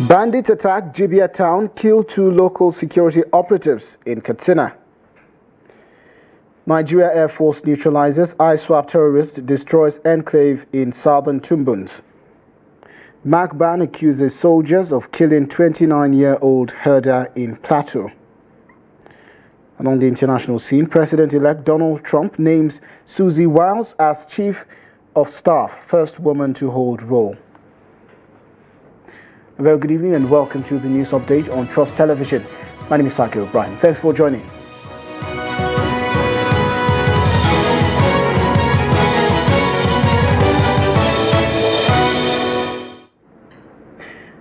Bandits attack Jibia town, kill 2 local security operatives in Katsina. Nigeria Air Force neutralizes ISWAP terrorist, destroys enclave in southern Tumbun's. Macban accuses soldiers of killing 29-year-old herder in Plateau. And on the international scene, President-elect Donald Trump names Susie Wiles as Chief of Staff, first woman to hold role. A very good evening and welcome to the news update on Trust Television. My name is Saki O'Brien. Thanks for joining.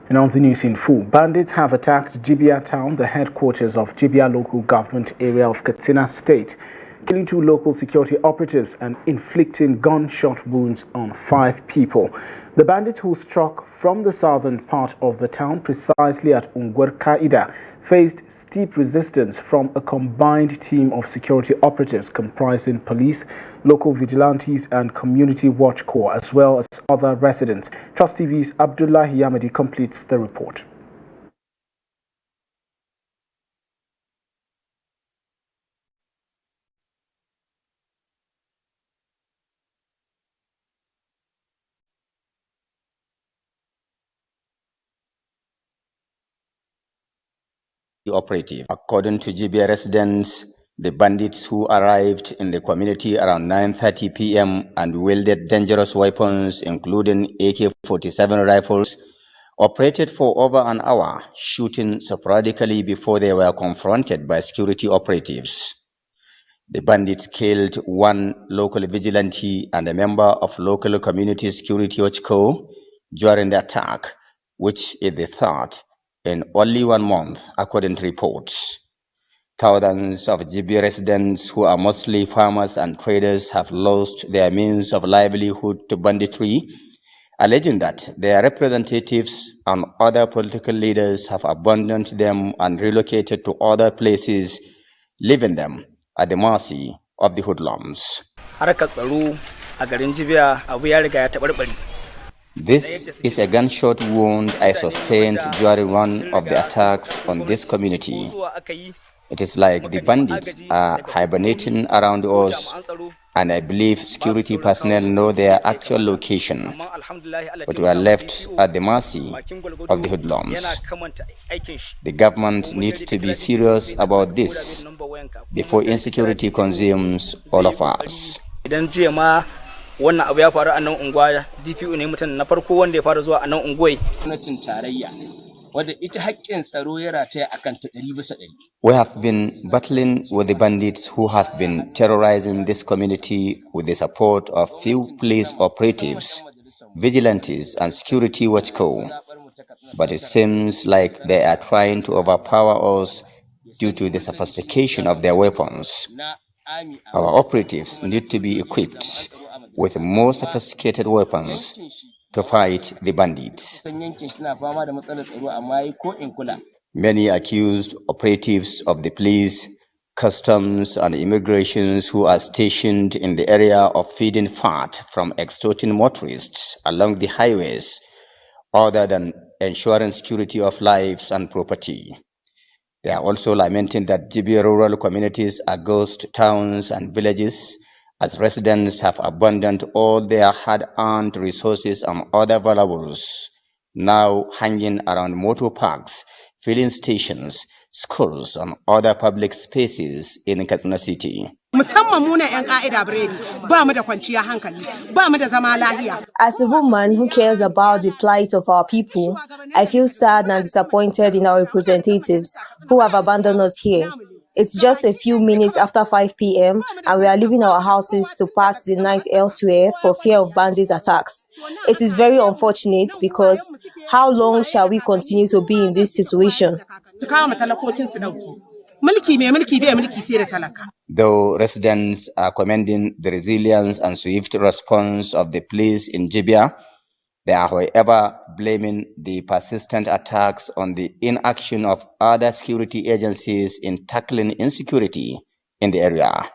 And on the news in full, bandits have attacked Jibia town, the headquarters of Jibia local government area of Katsina State, killing 2 local security operatives and inflicting gunshot wounds on 5 people. The bandits, who struck from the southern part of the town, precisely at Ungwer Kaida, faced steep resistance from a combined team of security operatives comprising police, local vigilantes and community watch corps, as well as other residents. Trust TV's Abdullah Yamadi completes the report. Operative. According to Jibia residents, the bandits who arrived in the community around 9:30 p.m. and wielded dangerous weapons, including AK-47 rifles, operated for over an hour, shooting sporadically before they were confronted by security operatives. The bandits killed 1 local vigilante and a member of local community security watch corps during the attack, which is the third in only 1 month, according to reports. Thousands of GB residents, who are mostly farmers and traders, have lost their means of livelihood to banditry, alleging that their representatives and other political leaders have abandoned them and relocated to other places, leaving them at the mercy of the hoodlums. This is a gunshot wound I sustained during one of the attacks on this community. It is like the bandits are hibernating around us, and I believe security personnel know their actual location, but we are left at the mercy of the hoodlums. The government needs to be serious about this before insecurity consumes all of us. Wannan abu ya faru a nan unguwa DPO ne mutum na farko wanda ya fara zuwa a nan unguwai. Gwamnatin tarayya wadda ita haƙƙin tsaro ya rataya akan ta 100%. We have been battling with the bandits who have been terrorizing this community with the support of few police operatives, vigilantes and security watch corps. But it seems like they are trying to overpower us due to the sophistication of their weapons. Our operatives need to be equipped with more sophisticated weapons to fight the bandits. Many accused operatives of the police, customs and immigrations who are stationed in the area of feeding fat from extorting motorists along the highways, other than ensuring security of lives and property. They are also lamenting that GB rural communities are ghost towns and villages, as residents have abandoned all their hard-earned resources and other valuables, now hanging around motor parks, filling stations, schools, and other public spaces in Katsina City. As a woman who cares about the plight of our people, I feel sad and disappointed in our representatives who have abandoned us here. It's just a few minutes after 5 p.m. and we are leaving our houses to pass the night elsewhere for fear of bandits attacks. It is very unfortunate, because how long shall we continue to be in this situation? Though residents are commending the resilience and swift response of the police in Jibia, they are, however, blaming the persistent attacks on the inaction of other security agencies in tackling insecurity in the area.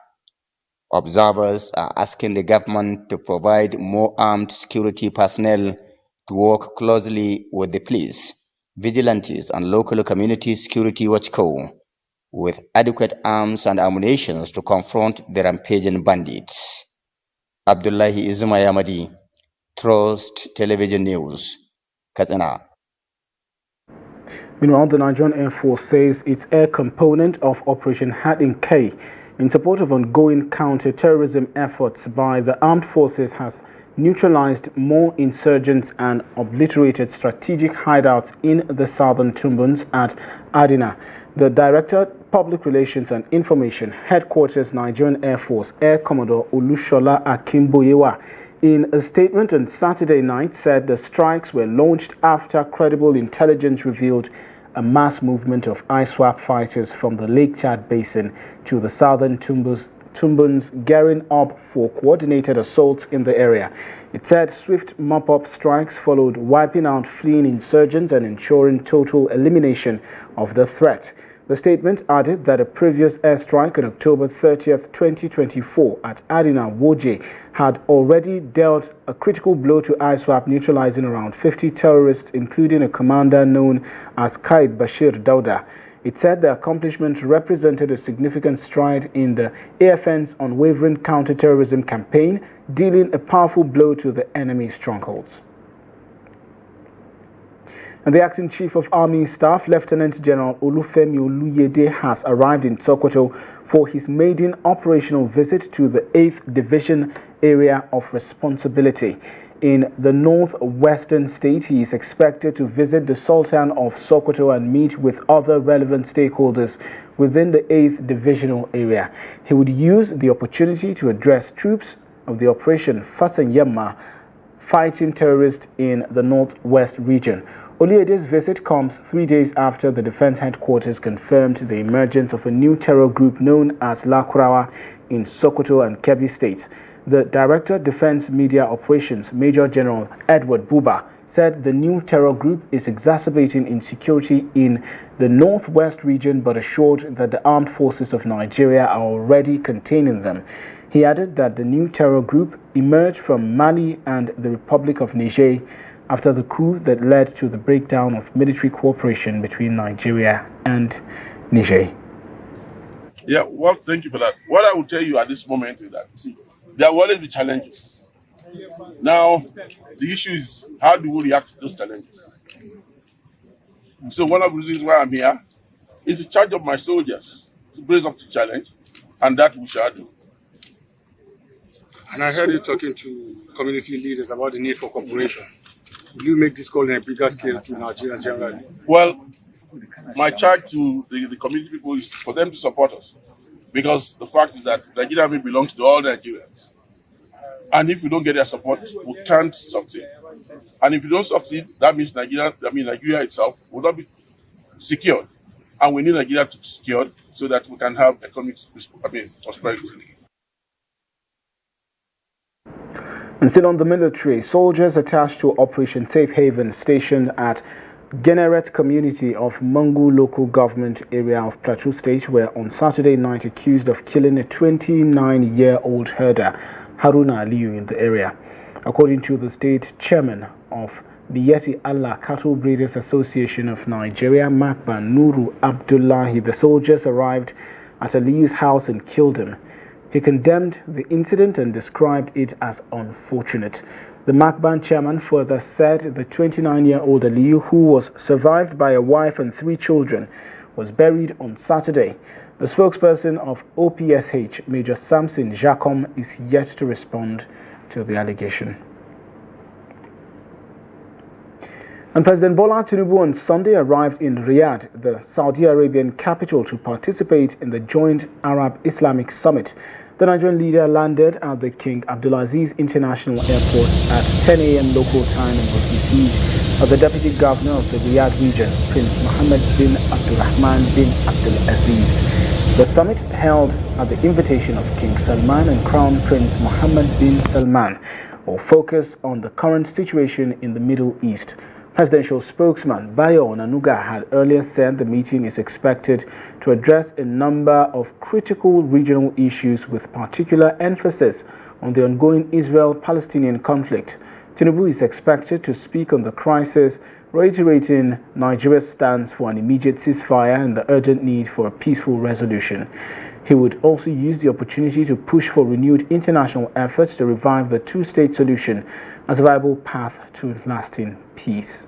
Observers are asking the government to provide more armed security personnel to work closely with the police vigilantes, and local community security watch co with adequate arms and ammunition to confront the rampaging bandits. Abdullahi Izumayamadi, Trust Television News, Katsina. Meanwhile, the Nigerian Air Force says its air component of Operation Hardin K, in support of ongoing counter-terrorism efforts by the armed forces, has neutralized more insurgents and obliterated strategic hideouts in the southern Tumbans at Adina. The Director, Public Relations and Information, Headquarters, Nigerian Air Force, Air Commodore Olushola Akimboyewa, in a statement on Saturday night, said the strikes were launched after credible intelligence revealed a mass movement of ISWAP fighters from the Lake Chad Basin to the southern Tumbans gearing up for coordinated assaults in the area. It said swift mop-up strikes followed, wiping out fleeing insurgents and ensuring total elimination of the threat. The statement added that a previous airstrike on October 30th, 2024 at Adina Woje had already dealt a critical blow to ISWAP, neutralizing around 50 terrorists, including a commander known as Qaid Bashir Dauda. It said the accomplishment represented a significant stride in the AFN's unwavering counter-terrorism campaign, dealing a powerful blow to the enemy's strongholds. And the Acting Chief of Army Staff, Lieutenant General Olufemi Oluyede, has arrived in Sokoto for his maiden operational visit to the 8th Division Area of Responsibility. In the northwestern state, he is expected to visit the Sultan of Sokoto and meet with other relevant stakeholders within the 8th Divisional Area. He would use the opportunity to address troops of the Operation Fasanyema fighting terrorists in the northwest region. Oluyede's visit comes 3 days after the Defense Headquarters confirmed the emergence of a new terror group known as Lakurawa in Sokoto and Kebbi states. The Director, Defense Media Operations, Major General Edward Buba, said the new terror group is exacerbating insecurity in the northwest region, but assured that the armed forces of Nigeria are already containing them. He added that the new terror group emerged from Mali and the Republic of Niger after the coup that led to the breakdown of military cooperation between Nigeria and Niger. Yeah, well, thank you for that. What I will tell you at this moment is that, see, there will always be challenges. Now, the issue is how do we react to those challenges? So one of the reasons why I'm here is to charge up my soldiers to brace up to challenge, and that we shall do. And I heard you talking to community leaders about the need for cooperation. Will you make this call in a bigger scale to Nigeria generally? Well, my charge to the community people is for them to support us, because the fact is that Nigeria Army belongs to all Nigerians. And if we don't get their support, we can't succeed. And if you don't succeed, that means Nigeria itself will not be secured. And we need Nigeria to be secured so that we can have economic prosperity. And still on the military, soldiers attached to Operation Safe Haven stationed at Generet community of Mangu local government area of Plateau State were on Saturday night accused of killing a 29-year-old herder, Haruna Aliyu, in the area. According to the state chairman of the Yeti Allah Cattle Breeders Association of Nigeria, Makban Nuru Abdullahi, the soldiers arrived at Aliyu's house and killed him. He condemned the incident and described it as unfortunate. The Makban chairman further said the 29-year-old Aliyu, who was survived by a wife and 3 children, was buried on Saturday. The spokesperson of OPSH, Major Samson Jacom, is yet to respond to the allegation. And President Bola Tinubu on Sunday arrived in Riyadh, the Saudi Arabian capital, to participate in the joint Arab-Islamic Summit. The Nigerian leader landed at the King Abdulaziz International Airport at 10 a.m. local time and was received by the Deputy Governor of the Riyadh region, Prince Mohammed bin Abdulrahman bin Abdulaziz. The summit, held at the invitation of King Salman and Crown Prince Mohammed bin Salman, will focus on the current situation in the Middle East. Presidential spokesman Bayo Onanuga had earlier said the meeting is expected to address a number of critical regional issues with particular emphasis on the ongoing Israel-Palestinian conflict. Tinubu is expected to speak on the crisis reiterating Nigeria's stance for an immediate ceasefire and the urgent need for a peaceful resolution. He would also use the opportunity to push for renewed international efforts to revive the two-state solution as a viable path to lasting peace.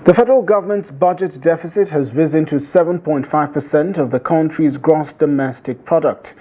The federal government's budget deficit has risen to 7.5% of the country's gross domestic product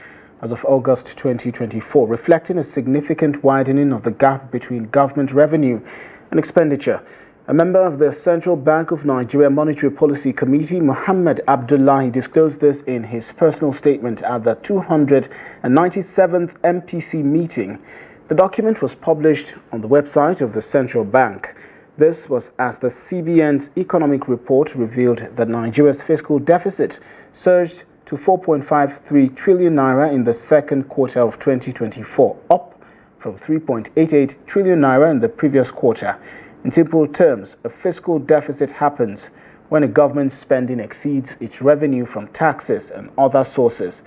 as of August 2024, reflecting a significant widening of the gap between government revenue and expenditure. A member of the Central Bank of Nigeria Monetary Policy Committee, Mohammed Abdullahi, disclosed this in his personal statement at the 297th MPC meeting. The document was published on the website of the Central Bank. This was as the CBN's economic report revealed that Nigeria's fiscal deficit surged to 4.53 trillion naira in the second quarter of 2024, up from 3.88 trillion naira in the previous quarter. In simple terms, a fiscal deficit happens when a government spending exceeds its revenue from taxes and other sources.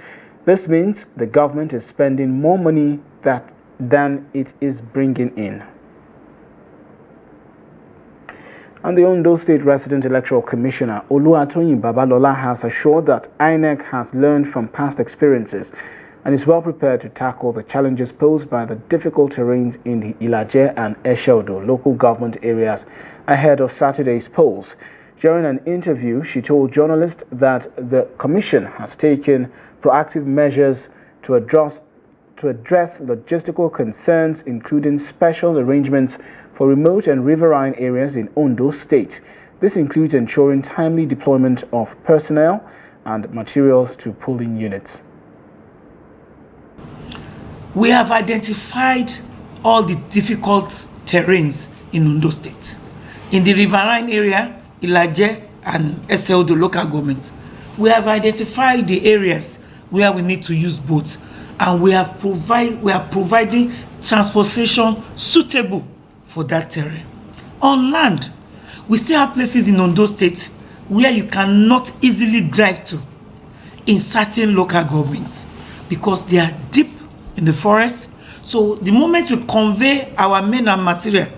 This means the government is spending more money than it is bringing in. And the Ondo State Resident Electoral Commissioner, Oluwatoyin Babalola, has assured that INEC has learned from past experiences and is well prepared to tackle the challenges posed by the difficult terrains in the Ilaje and Esheldo local government areas ahead of Saturday's polls. During an interview, she told journalists that the Commission has taken proactive measures to address logistical concerns, including special arrangements for remote and riverine areas in Ondo State. This includes ensuring timely deployment of personnel and materials to polling units. We have identified all the difficult terrains in Ondo State. In the riverine area, Ilaje and Esheldo local governments, we have identified the areas where we need to use boats, and we are providing transportation suitable for that terrain. On land, we still have places in Ondo State where you cannot easily drive to in certain local governments because they are deep in the forest. So the moment we convey our men and material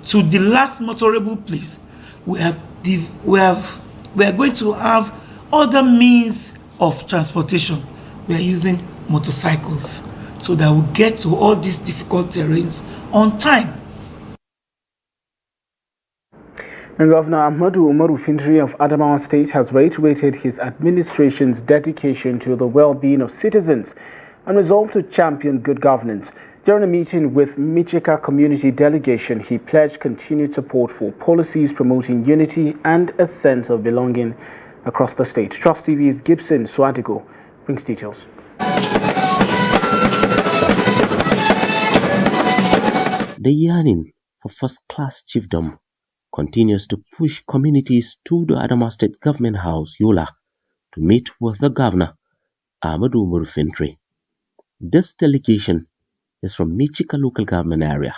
to the last motorable place, we are going to have other means of transportation. We are using motorcycles so that we get to all these difficult terrains on time. And Governor Ahmadu Umaru Fintri of Adamawa State has reiterated his administration's dedication to the well-being of citizens and resolve to champion good governance. During a meeting with Michika community delegation, he pledged continued support for policies promoting unity and a sense of belonging across the state. Trust TV's Gibson Swadigo brings details. The yearning for first-class chiefdom continues to push communities to the Adamawa State Government House, Yola, to meet with the Governor, Ahmadu Umaru Fintri. This delegation is from Michika local government area,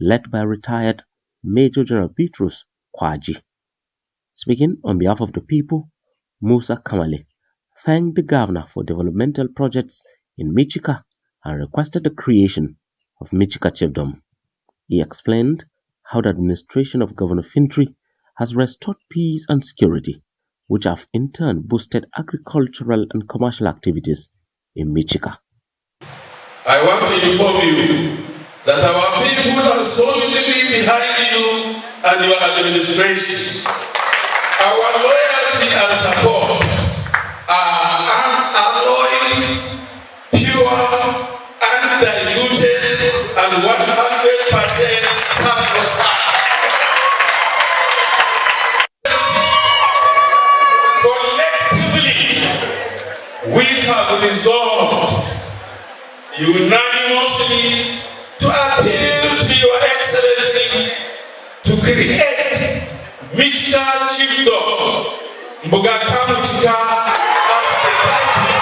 led by retired Major General Bitrus Kwaji. Speaking on behalf of the people, Musa Kamale thanked the Governor for developmental projects in Michika and requested the creation of Michika Chiefdom. He explained how the administration of Governor Fintri has restored peace and security, which have in turn boosted agricultural and commercial activities in Michika. I want to inform you that our people are solidly behind you and your administration. Our loyalty and support are unalloyed, pure, undiluted, and 100% sacrifice. Collectively, we have resolved unanimously to create Michika Chiefdom, Mbugakamu Chika as the title,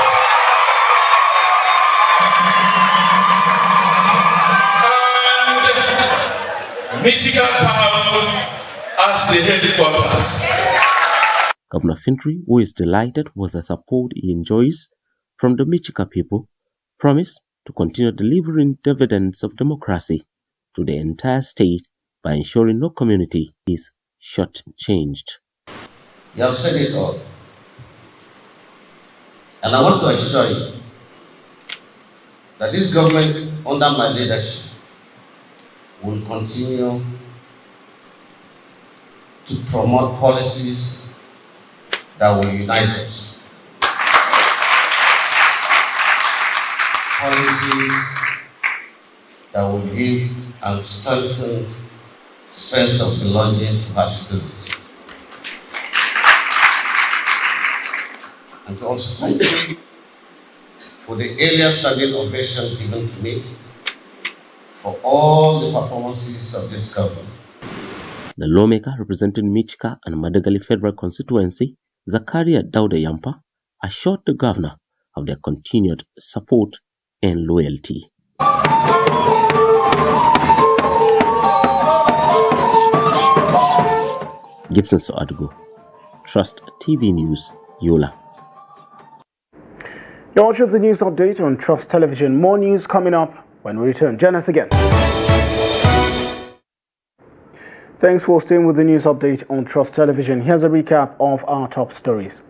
and Michika Town as the headquarters. Governor Fintri, who is delighted with the support he enjoys from the Michika people, promised to continue delivering dividends of democracy to the entire state by ensuring no community is shortchanged. You have said it all. And I want to assure you that this government, under my leadership, will continue to promote policies that will unite us. Policies that will give a strengthened sense of belonging to our students. And to also thank you for the earlier standing ovation given to me for all the performances of this government. The lawmaker representing Michika and Madagali Federal Constituency, Zakaria Dauda Yampa, assured the governor of their continued support and loyalty. Gibson Soadugo, Trust TV News, Yola. You're watching the news update on Trust Television. More news coming up when we return. Join us again. Thanks for staying with the news update on Trust Television. Here's a recap of our top stories.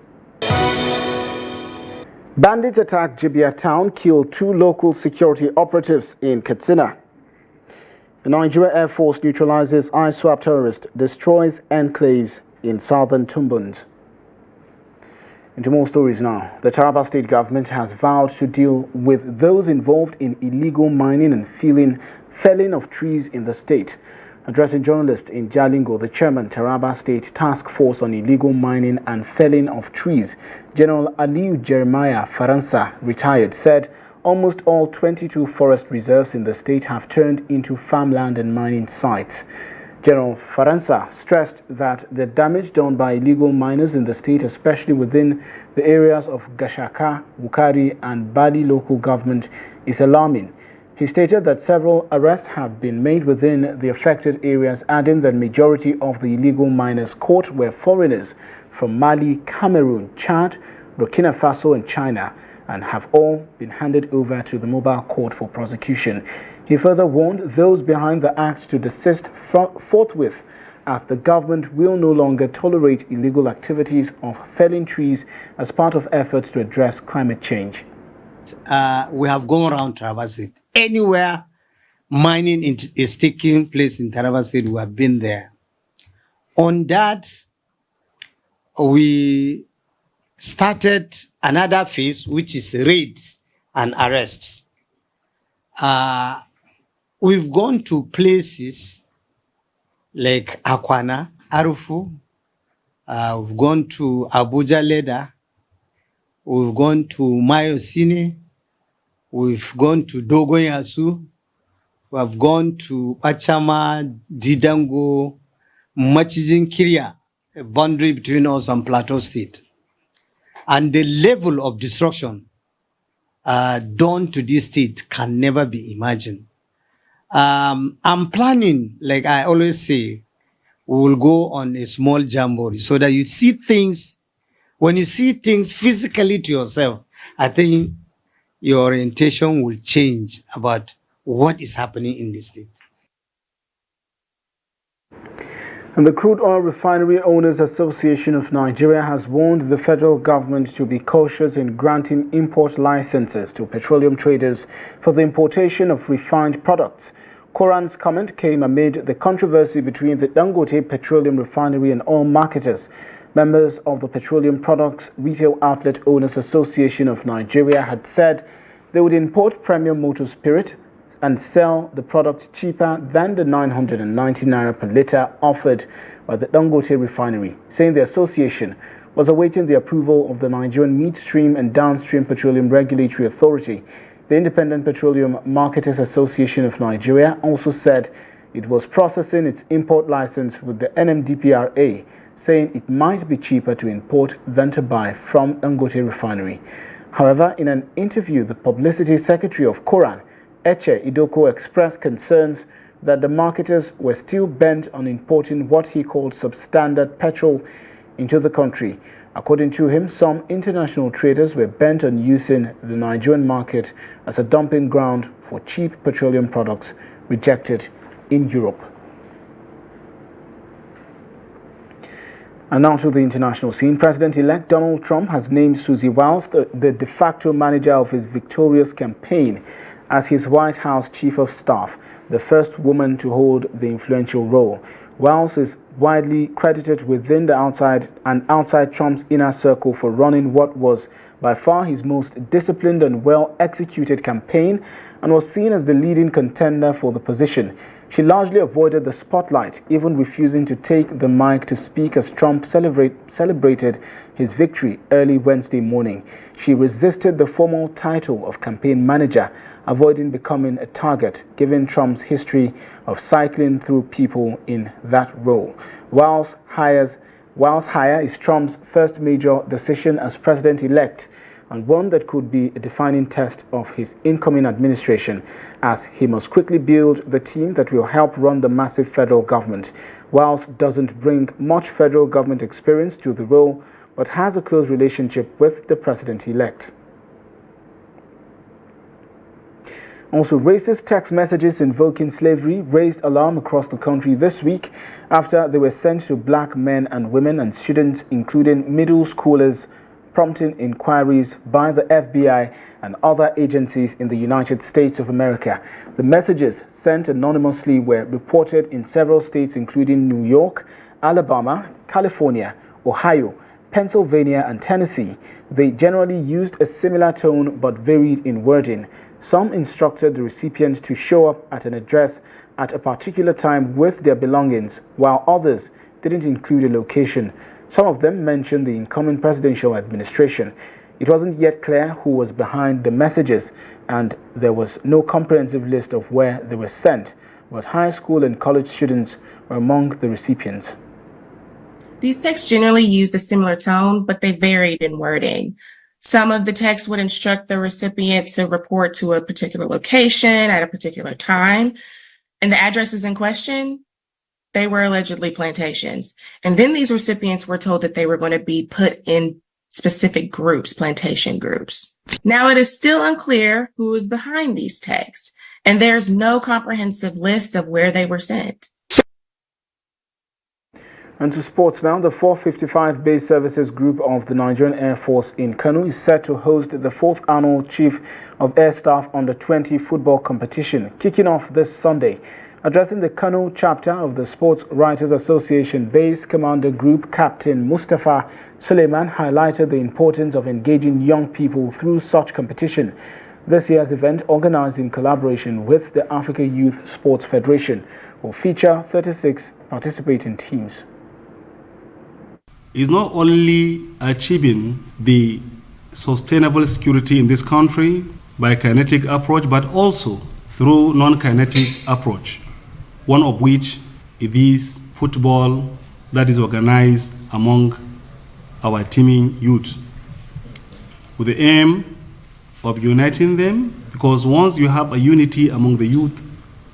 Bandits attack Jibia town, killed 2 local security operatives in Katsina. The Nigeria Air Force neutralizes ISWAP terrorist, destroys enclaves in southern Tumbunds. Into more stories now. The Taraba state government has vowed to deal with those involved in illegal mining and felling of trees in the state. Addressing journalists in Jalingo, the chairman, Taraba State Task Force on Illegal Mining and Felling of Trees, General Aliu Jeremiah Faransa, retired, said almost all 22 forest reserves in the state have turned into farmland and mining sites. General Faransa stressed that the damage done by illegal miners in the state, especially within the areas of Gashaka, Wukari and Bali local government, is alarming. He stated that several arrests have been made within the affected areas, adding that majority of the illegal miners caught were foreigners from Mali, Cameroon, Chad, Burkina Faso and China, and have all been handed over to the mobile court for prosecution. He further warned those behind the act to desist forthwith, as the government will no longer tolerate illegal activities of felling trees as part of efforts to address climate change. We have gone around Taraba State. Anywhere mining is taking place in Taraba State, we have been there. On that, we started another phase, which is raids and arrests. We've gone to places like Akwana, Arufu. We've gone to Abuja Leda. We've gone to Mayosine. We've gone to Dogoyasu. We've gone to Pachama, Didango, Machizin Kiria, a boundary between us and Plateau State. And the level of destruction done to this state can never be imagined. I'm planning, like I always say, we will go on a small jamboree so that you see things. When you see things physically to yourself, I think your orientation will change about what is happening in this state. And the Crude Oil Refinery Owners Association of Nigeria has warned the federal government to be cautious in granting import licenses to petroleum traders for the importation of refined products. Koran's comment came amid the controversy between the Dangote Petroleum Refinery and oil marketers. Members of the Petroleum Products Retail Outlet Owners Association of Nigeria had said they would import premium motor spirit and sell the product cheaper than the 990 naira per litre offered by the Dangote refinery, saying the association was awaiting the approval of the Nigerian Midstream and Downstream Petroleum Regulatory Authority. The Independent Petroleum Marketers Association of Nigeria also said it was processing its import license with the NMDPRA, saying it might be cheaper to import than to buy from Dangote refinery. However, in an interview, the publicity secretary of Koran, Eche Idoko, expressed concerns that the marketers were still bent on importing what he called substandard petrol into the country. According to him, some international traders were bent on using the Nigerian market as a dumping ground for cheap petroleum products rejected in Europe. And now to the international scene. President-elect Donald Trump has named Susie Wiles, the de facto manager of his victorious campaign, as his White House chief of staff, the first woman to hold the influential role. Wiles is widely credited within the outside Trump's inner circle for running what was by far his most disciplined and well-executed campaign, and was seen as the leading contender for the position. She largely avoided the spotlight, even refusing to take the mic to speak as Trump celebrated his victory early Wednesday morning. She resisted the formal title of campaign manager, avoiding becoming a target, given Trump's history of cycling through people in that role. Wiles' hire is Trump's first major decision as president-elect, and one that could be a defining test of his incoming administration, as he must quickly build the team that will help run the massive federal government. Wiles doesn't bring much federal government experience to the role, but has a close relationship with the president-elect. Also, racist text messages invoking slavery raised alarm across the country this week after they were sent to black men and women and students, including middle schoolers, prompting inquiries by the FBI and other agencies in the United States of America. The messages, sent anonymously, were reported in several states including New York, Alabama, California, Ohio, Pennsylvania, and Tennessee. They generally used a similar tone but varied in wording. Some instructed the recipient to show up at an address at a particular time with their belongings, while others didn't include a location. Some of them mentioned the incoming presidential administration. It wasn't yet clear who was behind the messages, and there was no comprehensive list of where they were sent, but high school and college students were among the recipients. These texts generally used a similar tone, but they varied in wording. Some of the texts would instruct the recipient to report to a particular location at a particular time, and the addresses in question, they were allegedly plantations. And then these recipients were told that they were going to be put in specific groups, plantation groups. Now, it is still unclear who is behind these texts, and there's no comprehensive list of where they were sent. And to sports now, the 455 Base Services Group of the Nigerian Air Force in Kano is set to host the 4th Annual Chief of Air Staff Under-20 football competition, kicking off this Sunday. Addressing the Kano chapter of the Sports Writers Association, Base Commander Group Captain Mustafa Suleiman highlighted the importance of engaging young people through such competition. This year's event, organized in collaboration with the Africa Youth Sports Federation, will feature 36 participating teams. Is not only achieving the sustainable security in this country by kinetic approach, but also through non-kinetic approach, one of which is football that is organized among our teeming youth, with the aim of uniting them, because once you have a unity among the youth,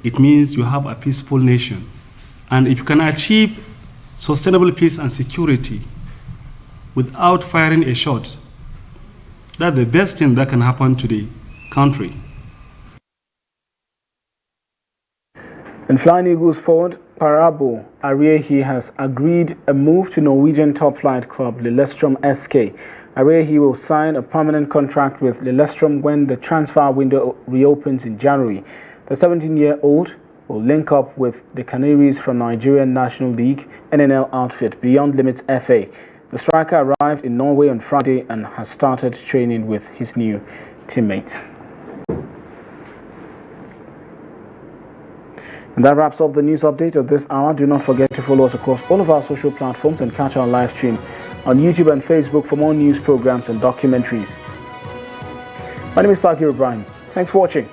it means you have a peaceful nation. And if you can achieve sustainable peace and security without firing a shot, that's the best thing that can happen to the country. And Flying Eagles forward Parabo Ariehi has agreed a move to Norwegian top flight club Lillestrøm SK. Ariehi will sign a permanent contract with Lillestrøm when the transfer window reopens in January. The 17-year-old will link up with the Canaries from Nigerian National League NNL outfit Beyond Limits FA. The striker arrived in Norway on Friday and has started training with his new teammates. And that wraps up the news update of this hour. Do not forget to follow us across all of our social platforms and catch our live stream on YouTube and Facebook for more news programs and documentaries. My name is Sakir Ibrahim. Thanks for watching.